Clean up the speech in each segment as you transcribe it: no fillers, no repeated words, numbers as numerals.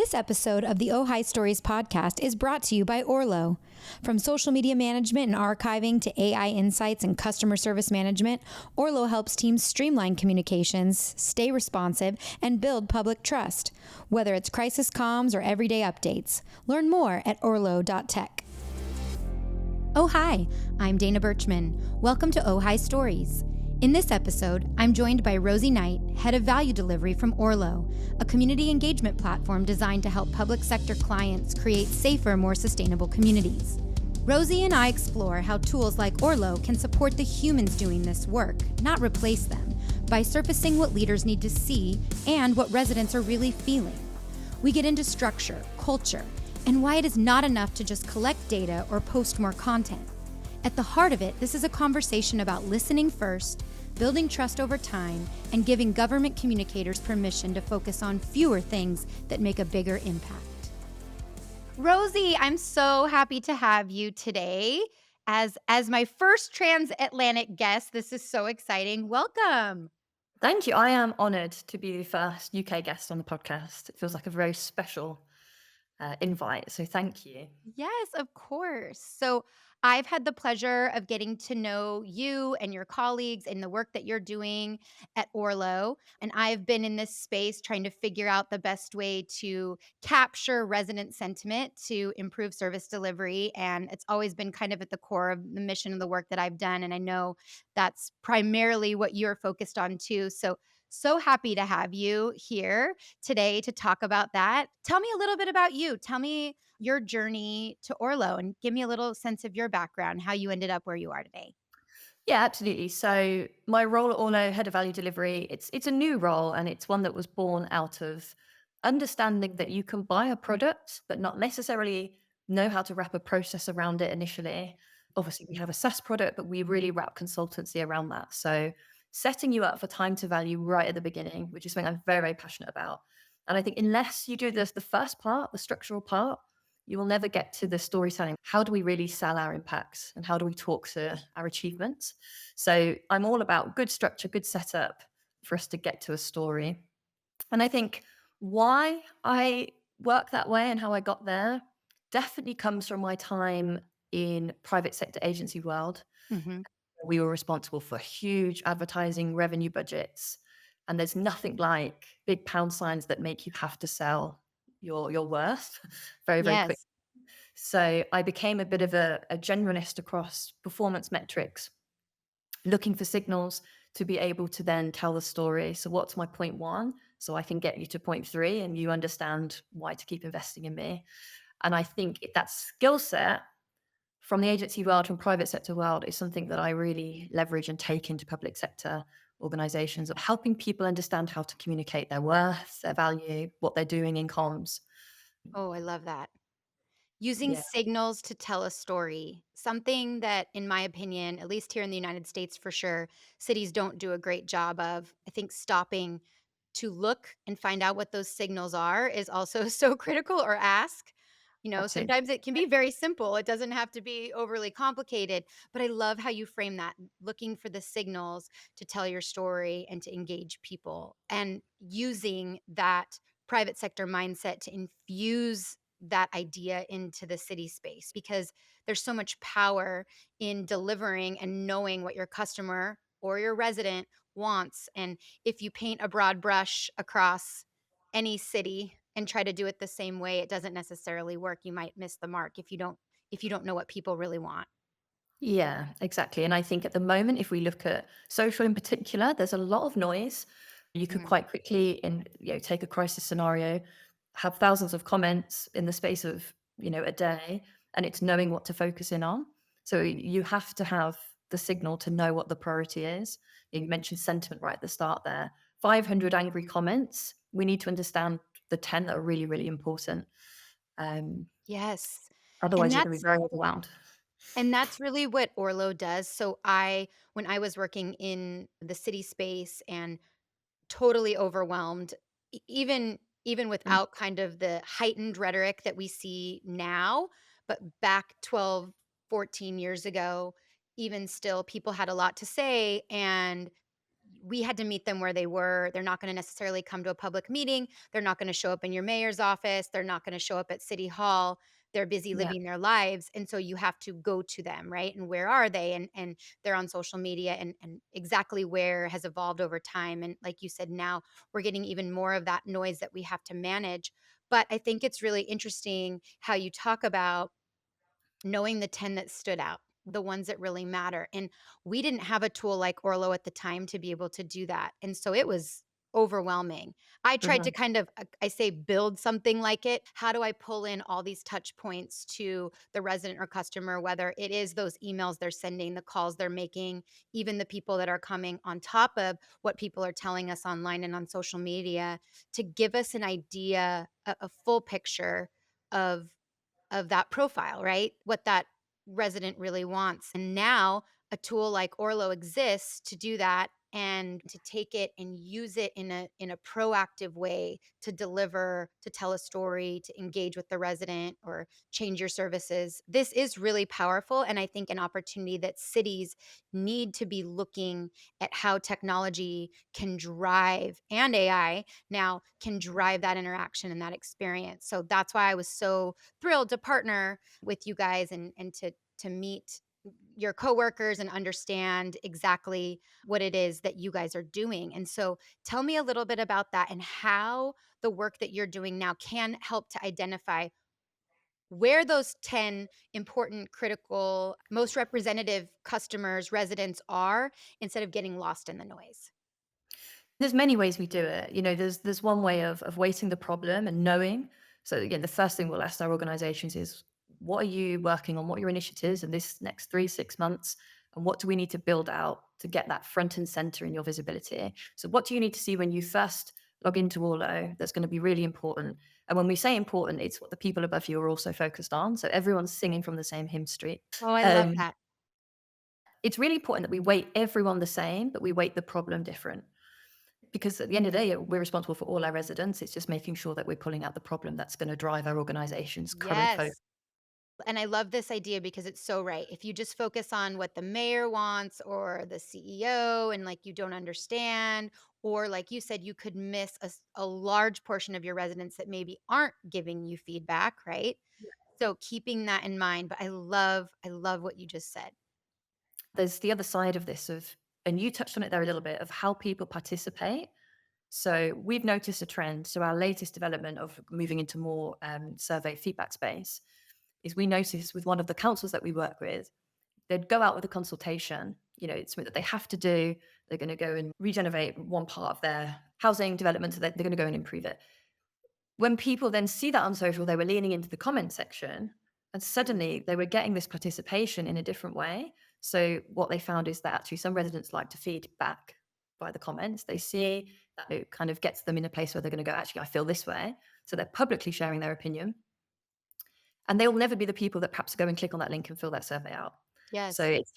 This episode of the Oh Hi Stories podcast is brought to you by Orlo. From social media management and archiving to AI insights and customer service management, Orlo helps teams streamline communications, stay responsive, and build public trust. Whether it's crisis comms or everyday updates, learn more at orlo.tech. Oh hi, I'm Dana Birchman. Welcome to Oh Hi Stories. In this episode, I'm joined by Rosie Knight, Head of Value Delivery from Orlo, a community engagement platform designed to help public sector clients create safer, more sustainable communities. Rosie and I explore how tools like Orlo can support the humans doing this work, not replace them, by surfacing what leaders need to see and what residents are really feeling. We get into structure, culture, and why it is not enough to just collect data or post more content. At the heart of it, this is a conversation about listening first, building trust over time, and giving government communicators permission to focus on fewer things that make a bigger impact. Rosie, I'm so happy to have you today as my first transatlantic guest. This is so exciting. Welcome. Thank you. I am honoured to be the first UK guest on the podcast. It feels like a very special invite. So thank you. Yes, of course. So I've had the pleasure of getting to know you and your colleagues and the work that you're doing at Orlo. And I've been in this space trying to figure out the best way to capture resident sentiment to improve service delivery. And it's always been kind of at the core of the mission of the work that I've done. And I know that's primarily what you're focused on too. So happy to have you here today to talk about that. Tell me a little bit about you. Tell me your journey to Orlo and give me a little sense of your background, how you ended up where you are today. Yeah, absolutely. So my role at Orlo, head of value delivery, it's a new role and it's one that was born out of understanding that you can buy a product but not necessarily know how to wrap a process around it initially. Obviously, we have a SaaS product, but we really wrap consultancy around that. So setting you up for time to value right at the beginning, which is something I'm very, very passionate about. And I think unless you do this, the first part, the structural part, you will never get to the storytelling. How do we really sell our impacts and how do we talk to our achievements? So I'm all about good structure, good setup for us to get to a story. And I think why I work that way and how I got there definitely comes from my time in private sector agency world. Mhm. We were responsible for huge advertising revenue budgets. And there's nothing like big pound signs that make you have to sell your worth very, very quickly. Yes. So I became a bit of a generalist across performance metrics, looking for signals to be able to then tell the story. So what's my point one? So I can get you to point three and you understand why to keep investing in me. And I think that skill set from the agency world, from private sector world, is something that I really leverage and take into public sector organizations, of helping people understand how to communicate their worth, their value, what they're doing in comms. Oh, I love that. Using Yeah, signals to tell a story, something that, in my opinion, at least here in the United States for sure, cities don't do a great job of. I think stopping to look and find out what those signals are is also so critical, or ask. absolutely. Sometimes it can be very simple. It doesn't have to be overly complicated, but I love how you frame that, looking for the signals to tell your story and to engage people and using that private sector mindset to infuse that idea into the city space, because there's so much power in delivering and knowing what your customer or your resident wants. And if you paint a broad brush across any city and try to do it the same way, it doesn't necessarily work. You might miss the mark if you don't know what people really want. Yeah, exactly. And I think at the moment, if we look at social in particular, there's a lot of noise. You could Mhm. quite quickly, take a crisis scenario, have thousands of comments in the space of, a day, and it's knowing what to focus in on. So you have to have the signal to know what the priority is. You mentioned sentiment right at the start there. 500 angry comments. We need to understand the 10 that are really, really important. Um, Yes. And Otherwise, you're going to be that's very overwhelmed. And that's really what Orlo does. When I was working in the city space and totally overwhelmed, even Mm. without kind of the heightened rhetoric that we see now, but back 12, 14 years ago, even still, people had a lot to say, and we had to meet them where they were. They're not going to necessarily come to a public meeting. They're not going to show up in your mayor's office. They're not going to show up at city hall. They're busy Yeah. living their lives. And so you have to go to them, right? And where are they? And they're on social media, and exactly where has evolved over time. And like you said, now we're getting even more of that noise that we have to manage. But I think it's really interesting how you talk about knowing the 10 that stood out, the ones that really matter. And we didn't have a tool like Orlo at the time to be able to do that. And so it was overwhelming. I tried to Mhm. kind of, I say, build something like it. How do I pull in all these touch points to the resident or customer, whether it is those emails they're sending, the calls they're making, even the people that are coming on top of what people are telling us online and on social media, to give us an idea, a full picture of that profile, right? What that resident really wants. And now a tool like Orlo exists to do that and to take it and use it in a proactive way to deliver, to tell a story, to engage with the resident or change your services. This is really powerful, and I think an opportunity that cities need to be looking at how technology can drive, and AI now can drive that interaction and that experience. So that's why I was so thrilled to partner with you guys and to meet your coworkers and understand exactly what it is that you guys are doing. And so tell me a little bit about that and how the work that you're doing now can help to identify where those 10 important, critical, most representative customers, residents are, instead of getting lost in the noise. There's many ways we do it. There's one way of weighting the problem and knowing. So again, the first thing we'll ask our organizations is, what are you working on? What are your initiatives in this next 3, 6 months? And what do we need to build out to get that front and center in your visibility? So what do you need to see when you first log into Orlo that's going to be really important? And when we say important, it's what the people above you are also focused on. So everyone's singing from the same hymn street. Oh, I love Um, that. it's really important that we weight everyone the same, but we weight the problem different. Because at the end of the day, we're responsible for all our residents. It's just making sure that we're pulling out the problem that's going to drive our organization's current focus. Yes. And I love this idea because it's so right. If you just focus on what the mayor wants or the CEO and like you don't understand, or like you said, you could miss a large portion of your residents that maybe aren't giving you feedback, right? So keeping that in mind, but I love what you just said. There's the other side of this and you touched on it there a little bit, of how people participate. So we've noticed a trend. So our latest development of moving into more survey feedback space is, we noticed with one of the councils that we work with, they'd go out with a consultation. It's something that they have to do. They're going to go and regenerate one part of their housing development, so they're going to go and improve it. When people then see that on social, they were leaning into the comment section, and Mm. suddenly they were getting this participation in a different way. So what they found is that actually some residents like to feed back by the comments. They see that it kind of gets them in a place where they're going to go, actually, I feel this way. So they're publicly sharing their opinion. And they'll never be the people that perhaps go and click on that link and fill that survey out. So Yes. it's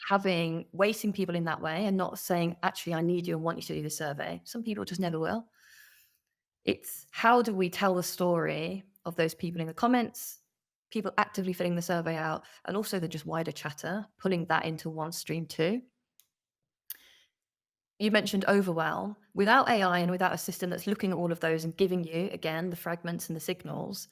weighting people in that way and not saying, actually, I need you and want you to do the survey. Some people just never will. It's, how do we tell the story of those people in the comments, people actively filling the survey out, and also the just wider chatter, pulling that into one stream too. You mentioned overwhelm. Without AI and without a system that's looking at all of those and giving you, again, the fragments and the signals,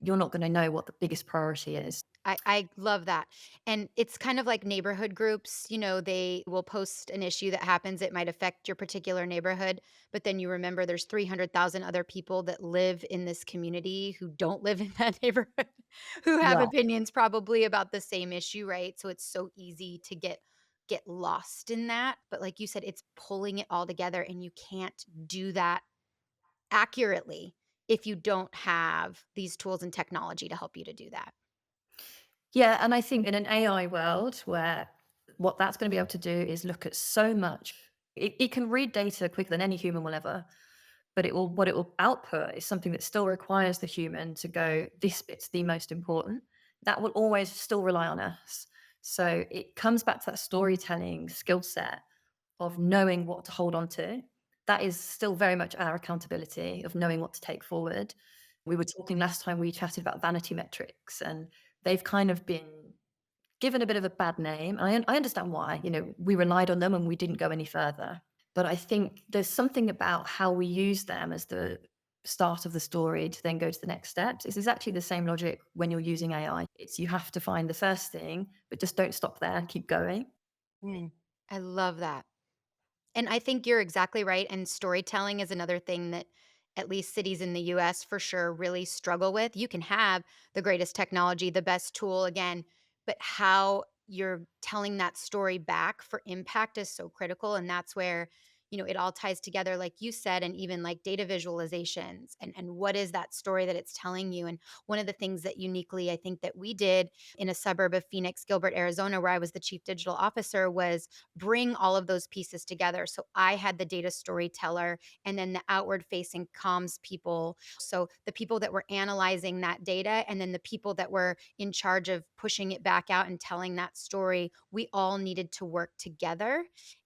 you're not going to know what the biggest priority is. I love that. And it's kind of like neighborhood groups, they will post an issue that happens. It might affect your particular neighborhood, but then you remember there's 300,000 other people that live in this community who don't live in that neighborhood, who have Yeah. opinions probably about the same issue, right? So it's so easy to get lost in that. But like you said, it's pulling it all together, and you can't do that accurately if you don't have these tools and technology to help you to do that. Yeah, and I think in an AI world where what that's going to be able to do is look at so much, it can read data quicker than any human will ever, but what it will output is something that still requires the human to go, this bit's the most important. That will always still rely on us. So it comes back to that storytelling skill set of knowing what to hold on to. That is still very much our accountability, of knowing what to take forward. We were talking last time, we chatted about vanity metrics, and they've kind of been given a bit of a bad name. I understand why. We relied on them and we didn't go any further. But I think there's something about how we use them as the start of the story to then go to the next steps. It's exactly the same logic when you're using AI. It's you have to find the first thing, but just don't stop there and keep going. Mm. I love that. And I think you're exactly right, and storytelling is another thing that at least cities in the US for sure really struggle with. You can have the greatest technology, the best tool again, but how you're telling that story back for impact is so critical, and that's where, it all ties together like you said, and even like data visualizations and what is that story that it's telling you. And one of the things that uniquely I think that we did in a suburb of Phoenix, Gilbert, Arizona, where I was the chief digital officer was bring all of those pieces together. So I had the data storyteller and then the outward facing comms people. So the people that were analyzing that data and then the people that were in charge of pushing it back out and telling that story, we all needed to work together.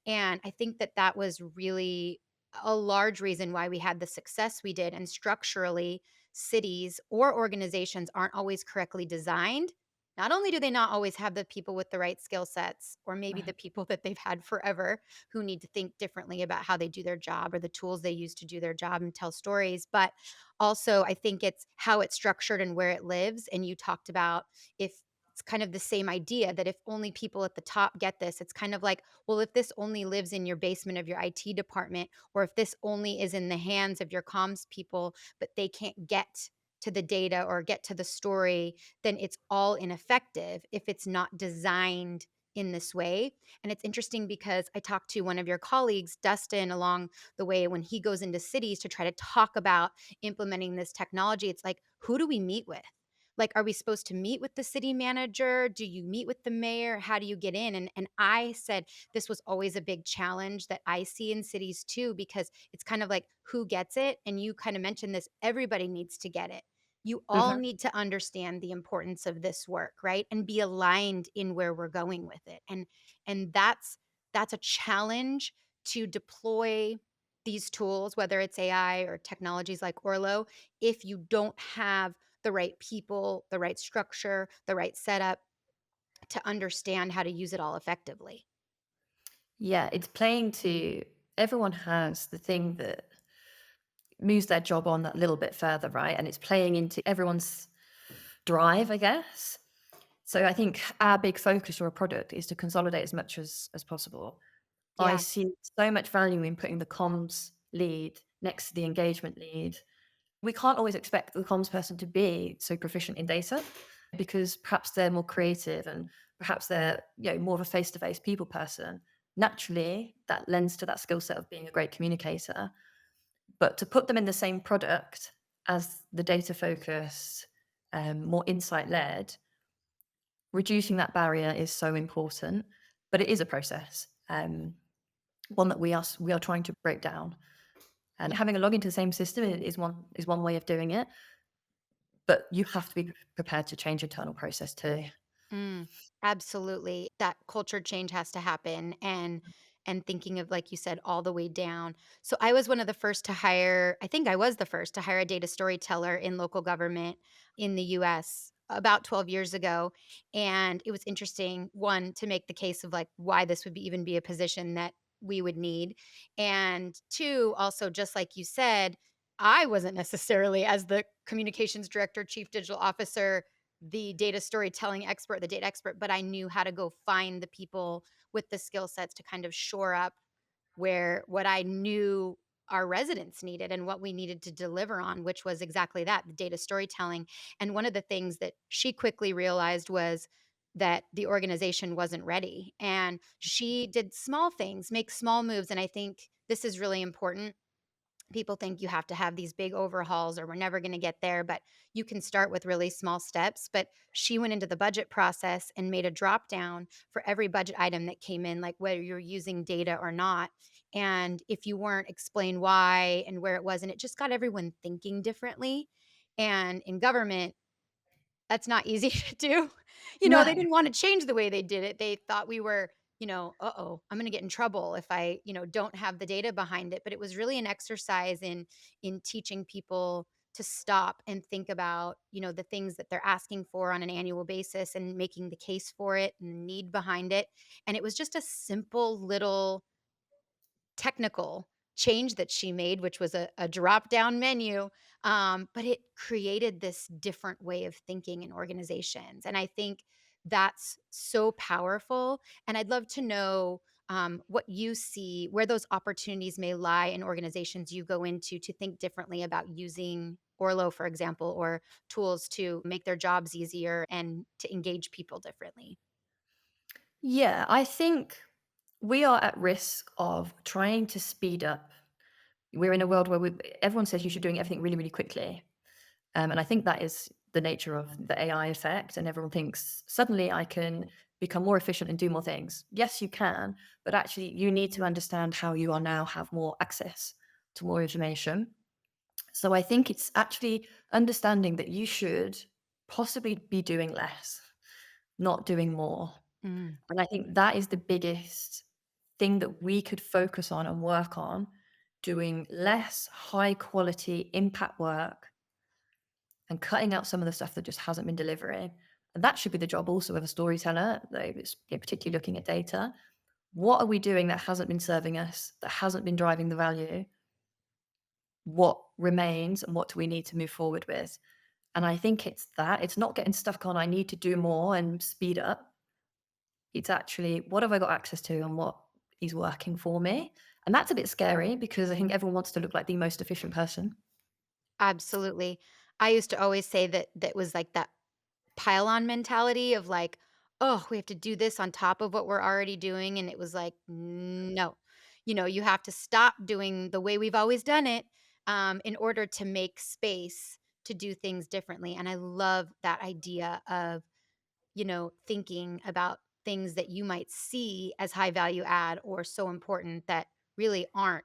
And I think that that was really a large reason why we had the success we did. And structurally, cities or organizations aren't always correctly designed. Not only do they not always have the people with the right skill sets, or maybe the people that they've had forever who need to think differently about how they do their job or the tools they use to do their job and tell stories, but also I think it's how it's structured and where it lives. And you talked about if it's kind of the same idea that if only people at the top get this, it's kind of like, well, if this only lives in your basement of your IT department, or if this only is in the hands of your comms people, but they can't get to the data or get to the story, then it's all ineffective if it's not designed in this way. And it's interesting because I talked to one of your colleagues, Dustin, along the way when he goes into cities to try to talk about implementing this technology. It's like, who do we meet with? Like, are we supposed to meet with the city manager? Do you meet with the mayor? How do you get in? And I said this was always a big challenge that I see in cities too, because it's kind of like who gets it? And you kind of mentioned this, everybody needs to get it. You all Mhm. need to understand the importance of this work, right? And be aligned in where we're going with it. And that's a challenge to deploy these tools, whether it's AI or technologies like Orlo, if you don't have the right people, the right structure, the right setup to understand how to use it all effectively. Yeah, it's playing to everyone has the thing that moves their job on that little bit further, right? And it's playing into everyone's drive, I guess. So I think our big focus for a product is to consolidate as much as possible. I Yeah. see so much value in putting the comms lead next to the engagement lead. We can't always expect the comms person to be so proficient in data because perhaps they're more creative and perhaps they're more of a face-to-face people person. Naturally, that lends to that skill set of being a great communicator. But to put them in the same product as the data focused, more insight led, reducing that barrier is so important. But it is a process, one that we are trying to break down. And having a login to the same system is one way of doing it. But you have to be prepared to change internal process too. Mm, absolutely. That culture change has to happen and thinking of like you said all the way down. So I was one of the first to hire, I think I was the first to hire a data storyteller in local government in the US about 12 years ago, and it was interesting one to make the case of like why this would be even be a position that we would need, and two also just like you said, I wasn't necessarily as the communications director, chief digital officer, the data storytelling expert, the data expert, but I knew how to go find the people with the skill sets to kind of shore up where what I knew our residents needed and what we needed to deliver on, which was exactly that, the data storytelling. And one of the things that she quickly realized was that the organization wasn't ready. And she did small things, make small moves. And I think this is really important. People think you have to have these big overhauls or we're never going to get there, but you can start with really small steps. But she went into the budget process and made a drop down for every budget item that came in, like whether you're using data or not. And if you weren't, explain why and where it was. And it just got everyone thinking differently. And in government, that's not easy to do. They No. didn't wanna change the way they did it. They thought we were, "Uh-oh, I'm gonna get in trouble if I, don't have the data behind it." But it was really an exercise in teaching people to stop and think about, the things that they're asking for on an annual basis and making the case for it and the need behind it. And it was just a simple little technical change that she made, which was a drop down menu. But it created this different way of thinking in organizations. And I think that's so powerful. And I'd love to know what you see, where those opportunities may lie in organizations you go into to think differently about using Orlo, for example, or tools to make their jobs easier and to engage people differently. Yeah, I think we are at risk of trying to speed up. We're in a world where everyone says you should doing everything really, really quickly. And I think that is the nature of the AI effect. And everyone thinks suddenly I can become more efficient and do more things. Yes, you can, but actually you need to understand how you are now have more access to more information. So I think it's actually understanding that you should possibly be doing less, not doing more. Mm. And I think that is the biggest thing that we could focus on and work on, doing less high quality impact work and cutting out some of the stuff that just hasn't been delivering. And that should be the job also of a storyteller, though it's particularly looking at data. What are we doing that hasn't been serving us, that hasn't been driving the value? What remains and what do we need to move forward with? And I think it's that. It's not getting stuck on I need to do more and speed up. It's actually what have I got access to and what is working for me? And that's a bit scary because I think everyone wants to look like the most efficient person. Absolutely. I used to always say that was like that pile-on mentality of like, "Oh, we have to do this on top of what we're already doing," and it was like, "No." You have to stop doing the way we've always done it, in order to make space to do things differently, and I love that idea of, thinking about things that you might see as high value add or so important that really aren't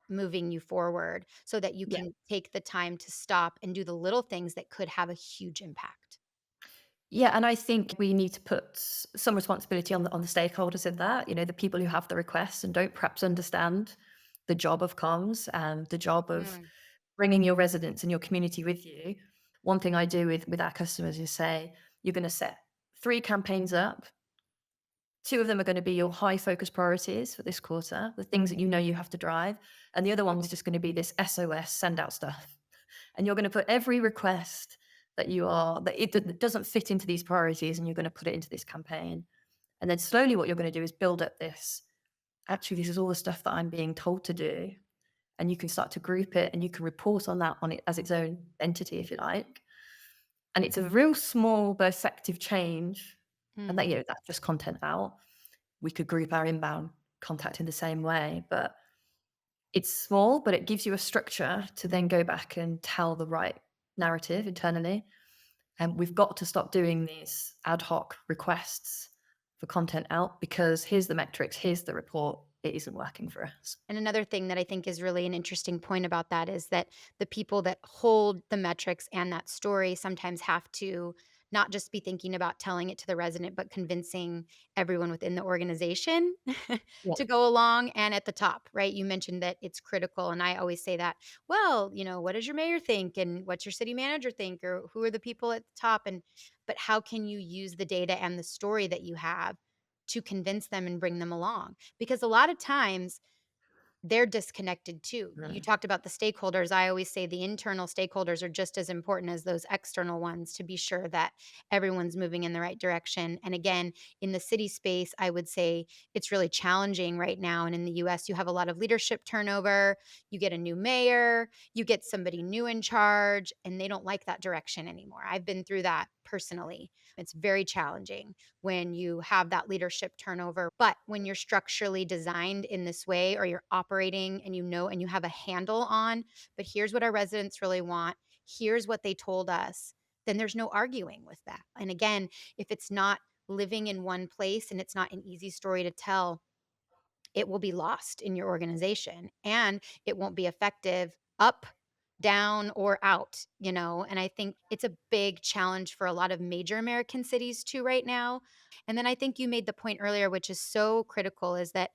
moving you forward so that you Yeah. can take the time to stop and do the little things that could have a huge impact. Yeah, and I think we need to put some responsibility on the stakeholders in that, the people who have the requests and don't perhaps understand the job of comms and the job of Mm. bringing your residents and your community with you. One thing I do with our customers is say, you're going to set 3 campaigns up. 2 of them are going to be your high focus priorities for this quarter, the things that you know you have to drive, and the other one is just going to be this SOS send out stuff. And you're going to put every request that doesn't fit into these priorities, and you're going to put it into this campaign. And then slowly, what you're going to do is build up this. Actually, this is all the stuff that I'm being told to do, and you can start to group it, and you can report on that on it as its own entity, if you like. And it's a real small but effective change, and Mm. that's just content out. We could group our inbound contact in the same way, but it's small, but it gives you a structure to then go back and tell the right narrative internally. And we've got to stop doing these ad hoc requests for content out because here's the metrics, here's the report. It isn't working for us. And another thing that I think is really an interesting point about that is that the people that hold the metrics and that story sometimes have to not just be thinking about telling it to the resident, but convincing everyone within the organization Yeah. to go along and at the top, right? You mentioned that it's critical. And I always say that, well, what does your mayor think? And what's your city manager think? Or who are the people at the top? But how can you use the data and the story that you have to convince them and bring them along? Because a lot of times, they're disconnected too. You Mm. talked about the stakeholders. I always say the internal stakeholders are just as important as those external ones to be sure that everyone's moving in the right direction. And again, in the city space, I would say it's really challenging right now. And in the US, you have a lot of leadership turnover. You get a new mayor, you get somebody new in charge, and they don't like that direction anymore. I've been through that personally. It's very challenging when you have that leadership turnover. But when you're structurally designed in this way or you're operating and and you have a handle on, but here's what our residents really want, here's what they told us, then there's no arguing with that. And again, if it's not living in one place and it's not an easy story to tell, it will be lost in your organization and it won't be effective up, down, or out. And I think it's a big challenge for a lot of major American cities too right now. And then I think you made the point earlier, which is so critical, is that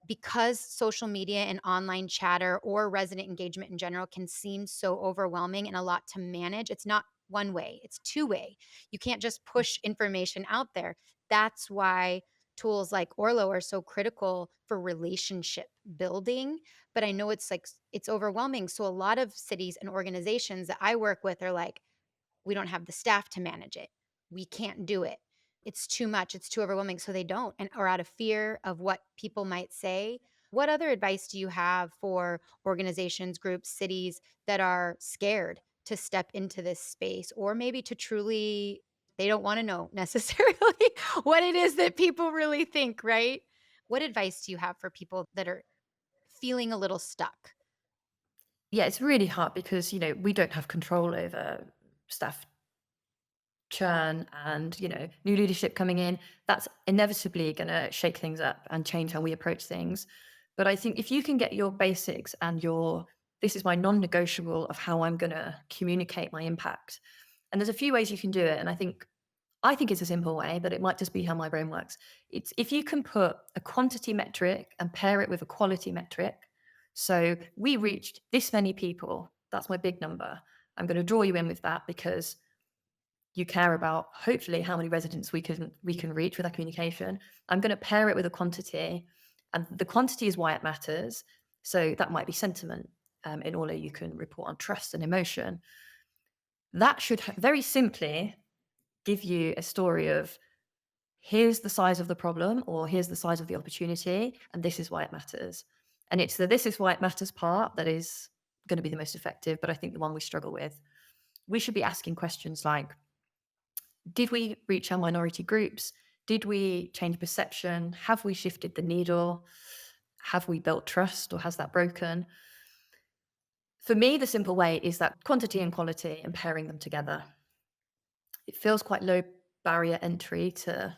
because social media and online chatter or resident engagement in general can seem so overwhelming and a lot to manage, it's not one way, it's two way. You can't just push information out there. That's why tools like Orlo are so critical for relationship building, but I know it's like it's overwhelming. So a lot of cities and organizations that I work with are like, we don't have the staff to manage it. We can't do it. It's too much. It's too overwhelming. So they don't, and or out of fear of what people might say. What other advice do you have for organizations, groups, cities that are scared to step into this space, or maybe to truly, they don't want to know necessarily what it is that people really think, right? What advice do you have for people that are feeling a little stuck? Yeah, it's really hard because, we don't have control over staff churn and, new leadership coming in. That's inevitably going to shake things up and change how we approach things. But I think if you can get your basics and this is my non-negotiable of how I'm going to communicate my impact. And there's a few ways you can do it. And I think it's a simple way, but it might just be how my brain works. It's if you can put a quantity metric and pair it with a quality metric. So we reached this many people. That's my big number. I'm going to draw you in with that because you care about hopefully how many residents we can reach with our communication. I'm going to pair it with a quantity, and the quantity is why it matters. So that might be sentiment. In order you can report on trust and emotion. That should very simply give you a story of here's the size of the problem or here's the size of the opportunity, and this is why it matters. And it's the this is why it matters part that is going to be the most effective, but I think the one we struggle with. We should be asking questions like, did we reach our minority groups? Did we change perception? Have we shifted the needle? Have we built trust or has that broken? For me, the simple way is that quantity and quality and pairing them together. It feels quite low barrier entry to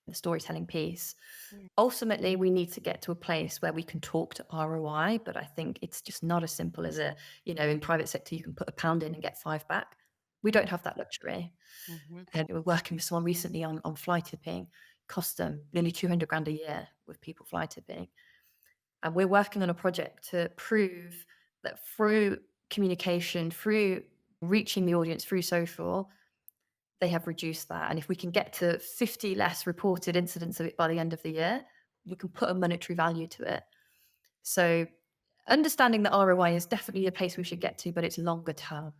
the storytelling piece. Yeah. Ultimately, we need to get to a place where we can talk to ROI, but I think it's just not as simple as in private sector, you can put £1 in and get 5 back. We don't have that luxury. Mhm. And we were working with someone recently on fly tipping, cost them nearly 200 grand a year with people fly tipping. And we're working on a project to prove that through communication, through reaching the audience through social, they have reduced that. And if we can get to 50 less reported incidents of it by the end of the year, we can put a monetary value to it. So understanding that ROI is definitely a place we should get to, but it's longer term.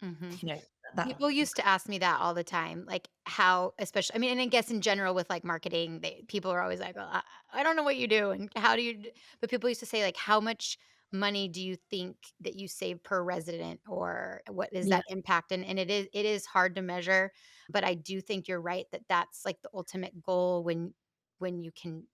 Mhm. You know, that People used to ask me that all the time, like how, especially, I mean, and I guess in general with like marketing, people are always like, well, I don't know what you do and how do you, but people used to say like, how much money do you think that you save per resident or what is yeah. that impact? And it is hard to measure, but I do think you're right that that's like the ultimate goal when you can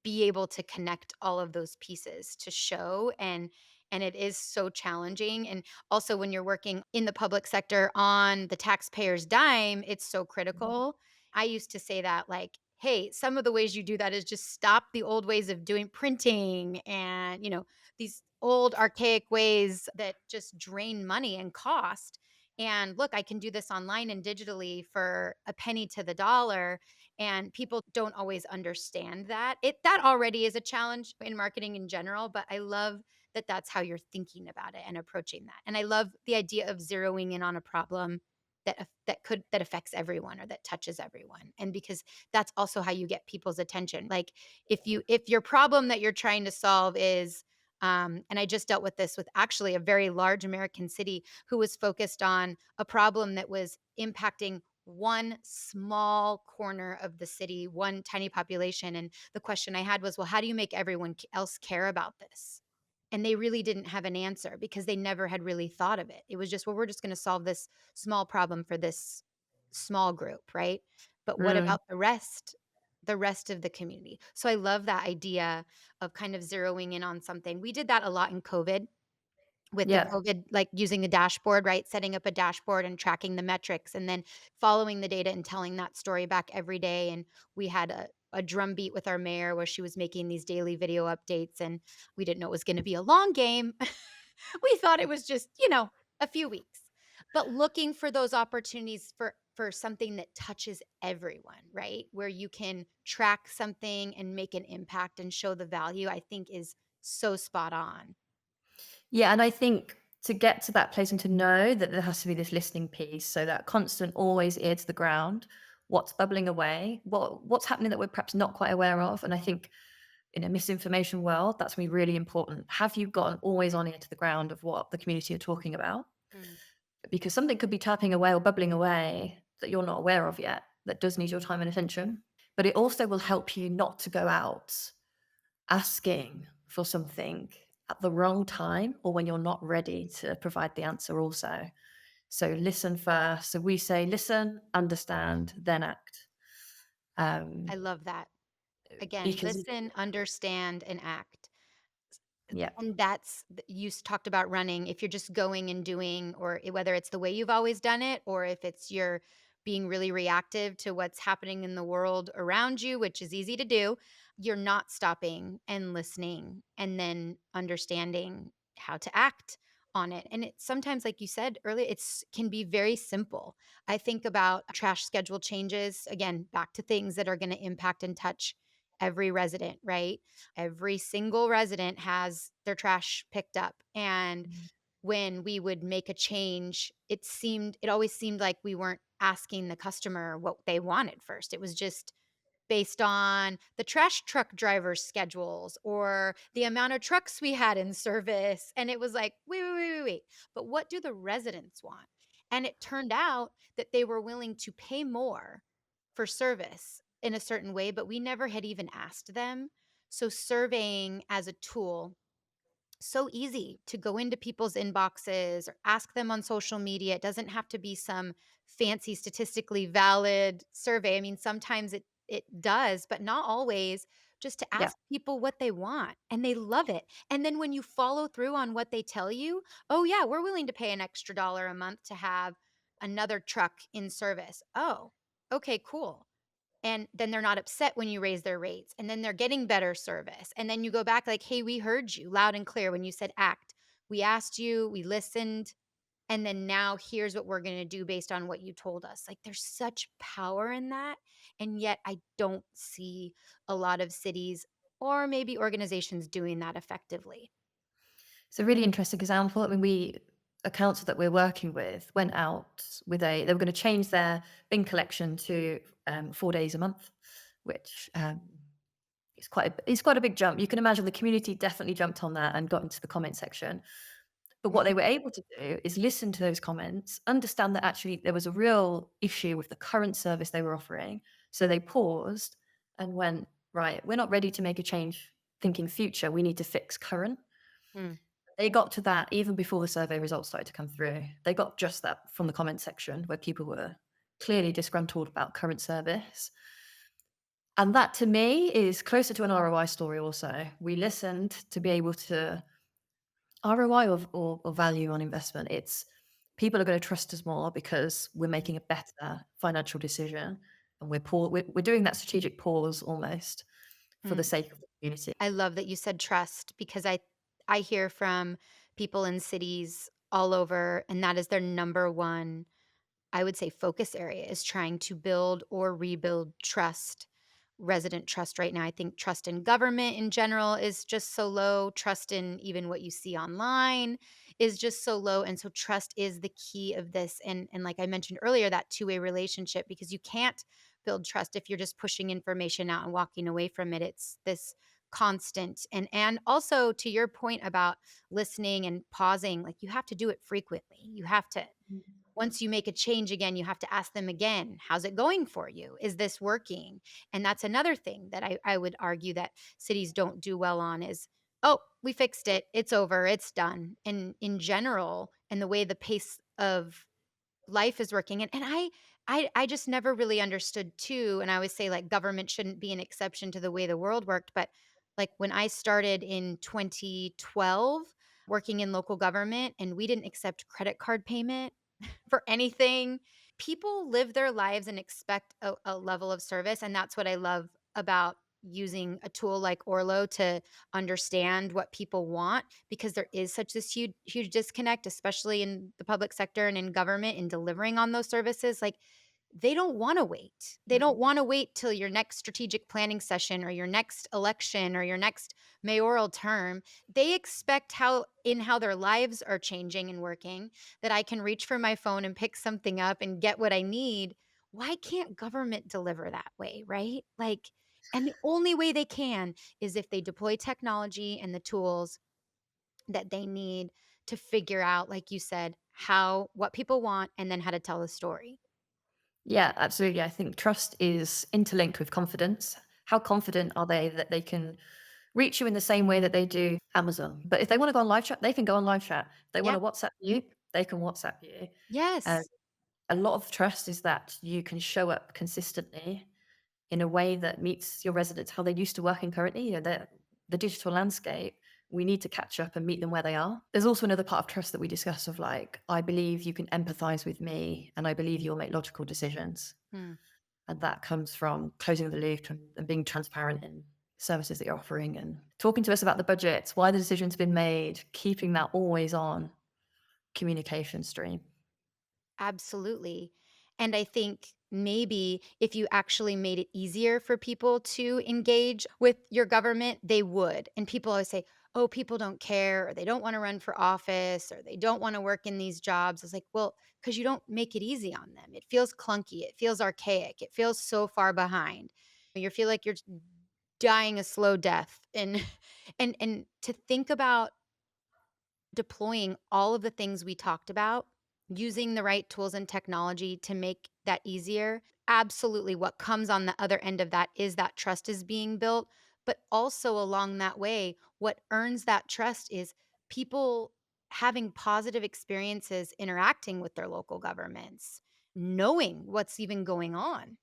be able to connect all of those pieces to show, and it is so challenging. And also when you're working in the public sector on the taxpayer's dime, it's so critical. I used to say that like, hey, some of the ways you do that is just stop the old ways of doing printing and, these old archaic ways that just drain money and cost. And look, I can do this online and digitally for a penny to the dollar, and people don't always understand that. That already is a challenge in marketing in general, but I love that that's how you're thinking about it and approaching that. And I love the idea of zeroing in on a problem that affects everyone or that touches everyone. And because that's also how you get people's attention. Like if your problem that you're trying to solve is and I just dealt with this with actually a very large American city who was focused on a problem that was impacting one small corner of the city, one tiny population. And the question I had was, well, how do you make everyone else care about this? And they really didn't have an answer because they never had really thought of it. It was just, well, we're just going to solve this small problem for this small group, right? But what Mm, about the rest of the community? So I love that idea of kind of zeroing in on something. We did that a lot in COVID with the yeah. COVID, like using the dashboard, right? Setting up a dashboard and tracking the metrics and then following the data and telling that story back every day. And we had a drum beat with our mayor where she was making these daily video updates, and we didn't know it was going to be a long game. We thought it was just, a few weeks. But looking for those opportunities for something that touches everyone, right? Where you can track something and make an impact and show the value, I think is so spot on. Yeah, and I think to get to that place and to know that there has to be this listening piece, so that constant always ear to the ground. what's bubbling away, what's happening that we're perhaps not quite aware of. And I think in a misinformation world, that's going to be really important. Have you got an always on ear to the ground of what the community are talking about? Mm. Because something could be tapping away or bubbling away that you're not aware of yet, that does need your time and attention. But it also will help you not to go out asking for something at the wrong time or when you're not ready to provide the answer also. So listen first. So we say listen, understand, then act. I Um, love that. Again, because listen, understand, and act. yeah, And you talked about running. If you're just going and doing, or whether it's the way you've always done it, or if it's you're being really reactive to what's happening in the world around you, which is easy to do, you're not stopping and listening and then understanding how to act on it. And it sometimes, like you said earlier, it's can be very simple. I think about trash schedule changes, again, back to things that are going to impact and touch every resident, right? Every single resident has their trash picked up. And when we would make a change, it always seemed like we weren't asking the customer what they wanted first. It was just based on the trash truck driver's schedules or the amount of trucks we had in service. And it was like, wait. But what do the residents want? And it turned out that they were willing to pay more for service in a certain way, but we never had even asked them. So surveying as a tool, so easy to go into people's inboxes or ask them on social media. It doesn't have to be some fancy statistically valid survey. I mean, sometimes it does, but not always. Just to yeah. ask people what they want and they love it. And then when you follow through on what they tell you, oh yeah, we're willing to pay an extra dollar a month to have another truck in service. Oh, okay, cool. And then they're not upset when you raise their rates, and then they're getting better service, and then you go back like, "Hey, we heard you loud and clear when you said act. We asked you, we listened, and then now here's what we're gonna do based on what you told us." Like, there's such power in that, and yet I don't see a lot of cities or maybe organizations doing that effectively. It's a really interesting example. I mean, a council that we're working with went out with they were going to change their bin collection to 4 days a month, which it's quite a big jump. You can imagine the community definitely jumped on that and got into the comment section. But what they were able to do is listen to those comments, understand that actually there was a real issue with the current service they were offering. So they paused and went, right, we're not ready to make a change thinking future. We need to fix current. Mm. They got to that even before the survey results started to come through. They got just that from the comment section where people were clearly disgruntled about current service. And that to me is closer to an ROI story also. We listened to be able to ROI or value on investment. It's people are going to trust us more because we're making a better financial decision and we're doing that strategic pause almost for the Mm. sake of the community. I love that you said trust because I hear from people in cities all over, and that is their number one, I would say, focus area is trying to build or rebuild trust, resident trust right now. I think trust in government in general is just so low. Trust in even what you see online is just so low. And so trust is the key of this. And like I mentioned earlier, that two-way relationship, because you can't build trust if you're just pushing information out and walking away from it. It's this constant and also to your point about listening and pausing, like you have to do it frequently. You have to once you make a change again, you have to ask them again, how's it going for you? Is this working? And that's another thing that I would argue that cities don't do well on is, oh, we fixed it. It's over. It's done. And in general, and the way the pace of life is working. And I just never really understood too. And I always say like government shouldn't be an exception to the way the world worked. But like when I started in 2012 working in local government and we didn't accept credit card payment for anything. People live their lives and expect a level of service. And that's what I love about using a tool like Orlo to understand what people want because there is such this huge disconnect, especially in the public sector and in government in delivering on those services. Like they don't want to wait. They don't want to wait till your next strategic planning session or your next election or your next mayoral term. They expect how their lives are changing and working that I can reach for my phone and pick something up and get what I need why can't government deliver that way, right? Like, and the only way they can is if they deploy technology and the tools that they need to figure out, like you said, how what people want and then how to tell the story. Yeah, absolutely. I think trust is interlinked with confidence. How confident are they that they can reach you in the same way that they do Amazon? But if they want to go on live chat, they can go on live chat. If they want Yeah. to WhatsApp you, they can WhatsApp you. And Yes. a lot of trust is that you can show up consistently in a way that meets your residents how they're used to working currently. You know, the digital landscape, we need to catch up and meet them where they are. There's also another part of trust that we discuss of like, I believe you can empathize with me and I believe you'll make logical decisions. Hmm. And that comes from closing the loop and being transparent in services that you're offering and talking to us about the budgets, why the decision's been made, keeping that always on communication stream. Absolutely. And I think maybe if you actually made it easier for people to engage with your government, they would. And people always say, oh, people don't care, or they don't want to run for office, or they don't want to work in these jobs. It's like, well, because you don't make it easy on them. It feels clunky. It feels archaic. It feels so far behind. You feel like you're dying a slow death. And and to think about deploying all of the things we talked about, using the right tools and technology to make that easier. Absolutely, what comes on the other end of that is that trust is being built. But also, along that way, what earns that trust is people having positive experiences interacting with their local governments, knowing what's even going on.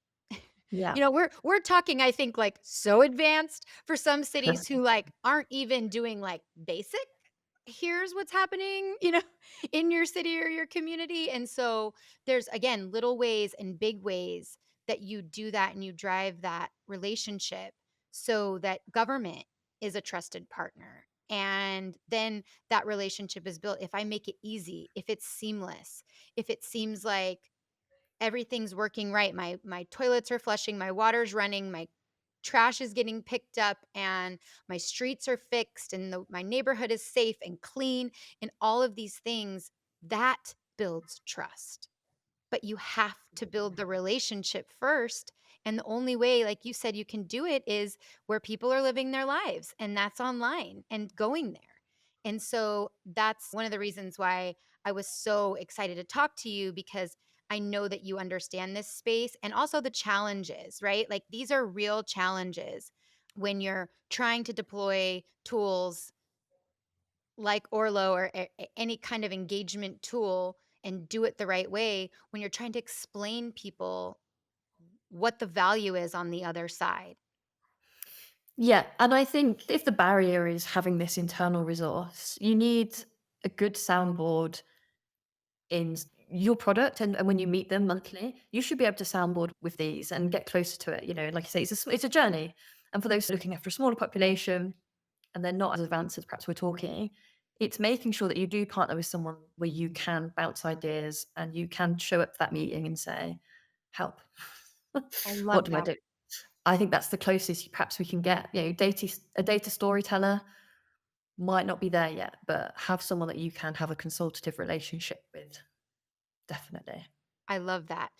Yeah. We're talking, I think, like so advanced for some cities who like aren't even doing like basic here's what's happening, in your city or your community. And so there's again little ways and big ways that you do that and you drive that relationship so that government is a trusted partner. And then that relationship is built. If I make it easy, if it's seamless, if it seems like everything's working right, my toilets are flushing, my water's running, my trash is getting picked up, and my streets are fixed, and my neighborhood is safe and clean, and all of these things, that builds trust. But you have to build the relationship first. And the only way, like you said, you can do it is where people are living their lives, and that's online and going there. And so that's one of the reasons why I was so excited to talk to you because I know that you understand this space and also the challenges, right? Like these are real challenges when you're trying to deploy tools like Orlo or any kind of engagement tool and do it the right way when you're trying to explain people what the value is on the other side. Yeah, and I think if the barrier is having this internal resource, you need a good soundboard in your product, and when you meet them monthly, you should be able to soundboard with these and get closer to it. You know, like I say, it's a journey. And for those looking after a smaller population and they're not as advanced as perhaps we're talking, it's making sure that you do partner with someone where you can bounce ideas and you can show up to that meeting and say, help. I What love do I that. do? I think that's the closest perhaps we can get. You know, a data storyteller might not be there yet, but have someone that you can have a consultative relationship with. Definitely. I love that.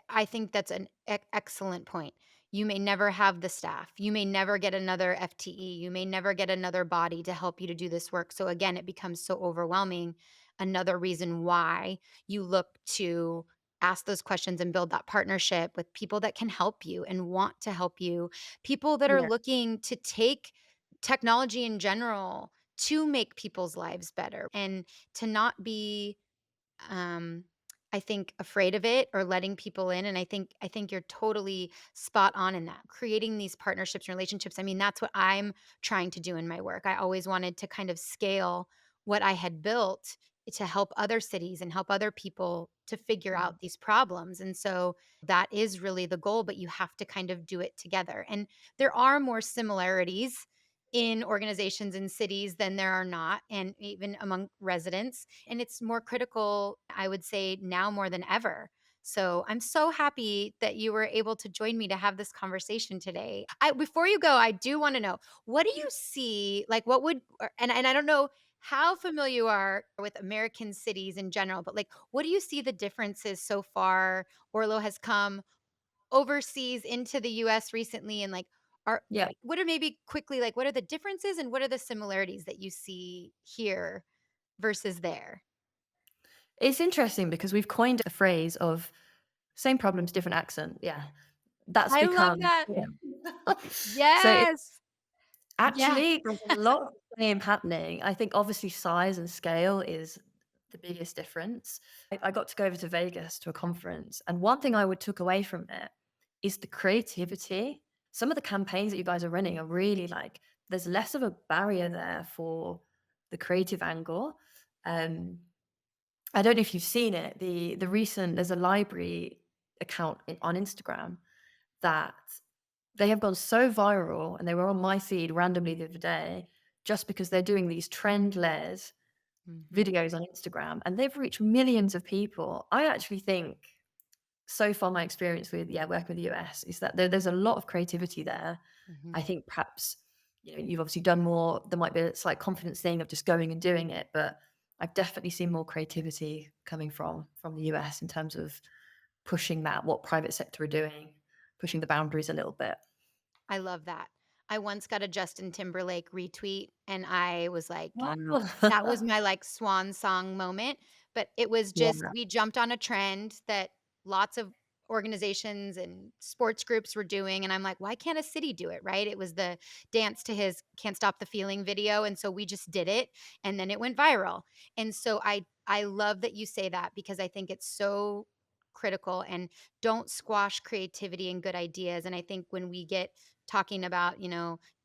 I think that's an excellent point. You may never have the staff. You may never get another FTE. You may never get another body to help you to do this work. So again, it becomes so overwhelming. Another reason why you look to ask those questions and build that partnership with people that can help you and want to help you, people that are Yeah. looking to take technology in general to make people's lives better and to not be um I think afraid of it or letting people in. And I think you're totally spot on in that, creating these partnerships and relationships. I mean, that's what I'm trying to do in my work. I always wanted to kind of scale what I had built to help other cities and help other people to figure out these problems. And so that is really the goal, but you have to kind of do it together. And there are more similarities in organizations and cities than there are not, and even among residents. And it's more critical, I would say, now more than ever. So I'm so happy that you were able to join me to have this conversation today. Before you go, I do want to know, what do you see? Like, what would and I don't know how familiar you are with American cities in general, but like, what do you see the differences so far Orlo has come? overseas into the US recently, and like are Yeah. what are maybe quickly like what are the differences and what are the similarities that you see here versus there? It's interesting because we've coined a phrase of same problems, different accent. Yeah. That's I love become that. yeah. So it's Yes. Yes. actually there's a lot of the same happening. I think obviously size and scale is the biggest difference. I got to go over to Vegas to a conference, and one thing I would took away from it is the creativity. Some of the campaigns that you guys are running are really like there's less of a barrier there for the creative angle. Um, I don't know if you've seen it. The recent there's a library account on Instagram that they have gone so viral, and they were on my feed randomly the other day just because they're doing these trend-led Mhm, videos on Instagram, and they've reached millions of people. I actually think so far my experience with working with the US is that there's a lot of creativity there. mhm. I think perhaps you've obviously done more. There might be a slight confidence thing of just going and doing it, but I've definitely seen more creativity coming from the US in terms of pushing that what private sector are doing, pushing the boundaries a little bit. I love that. I once got a Justin Timberlake retweet, and I was like, that was Wow. my, like, swan song moment, but it was just Yeah. we jumped on a trend that lots of organizations and sports groups were doing, and I'm like, "Why can't a city do it?" Right? It was the dance to his "Can't Stop the Feeling" video, and so we just did it, and then it went viral, and so I love that you say that because I think it's so critical, and don't squash creativity and good ideas, and I think when we get talking about,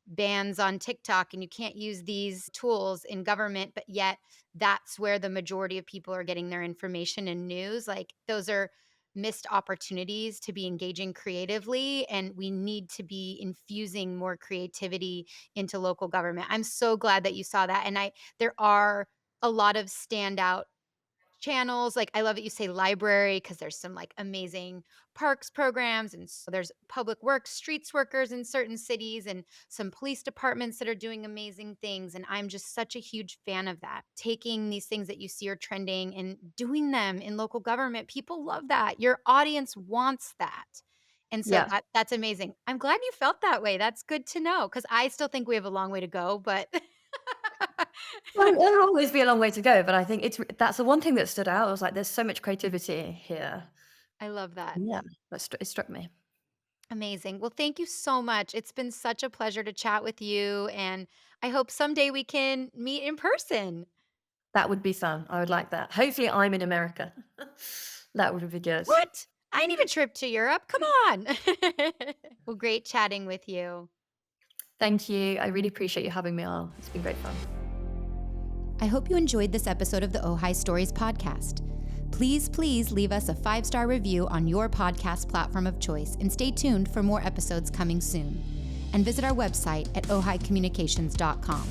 bans on TikTok and you can't use these tools in government, but yet that's where the majority of people are getting their information and news. Like those are missed opportunities to be engaging creatively, and we need to be infusing more creativity into local government. I'm so glad that you saw that, and I there are a lot of standout channels. Like, I love that you say library because there's some, like, amazing parks programs, and so there's public works, streets workers in certain cities, and some police departments that are doing amazing things, and I'm just such a huge fan of that. Taking these things that you see are trending and doing them in local government. People love that. Your audience wants that. And so Yeah. that's amazing. I'm glad you felt that way. That's good to know because I still think we have a long way to go, but Well, there'll always be a long way to go, but I think that's the one thing that stood out. I was like, "There's so much creativity here." I love that. Yeah, it struck me. Amazing. Well, thank you so much. It's been such a pleasure to chat with you, and I hope someday we can meet in person. That would be fun. I would like that. Hopefully, I'm in America. That would be good. What? I need a trip to Europe. Come on. Well, great chatting with you. Thank you. I really appreciate you having me on. It's been great fun. I hope you enjoyed this episode of the Ojai Stories podcast. Please leave us a 5-star review on your podcast platform of choice and stay tuned for more episodes coming soon. And visit our website at ohaicommunications.com.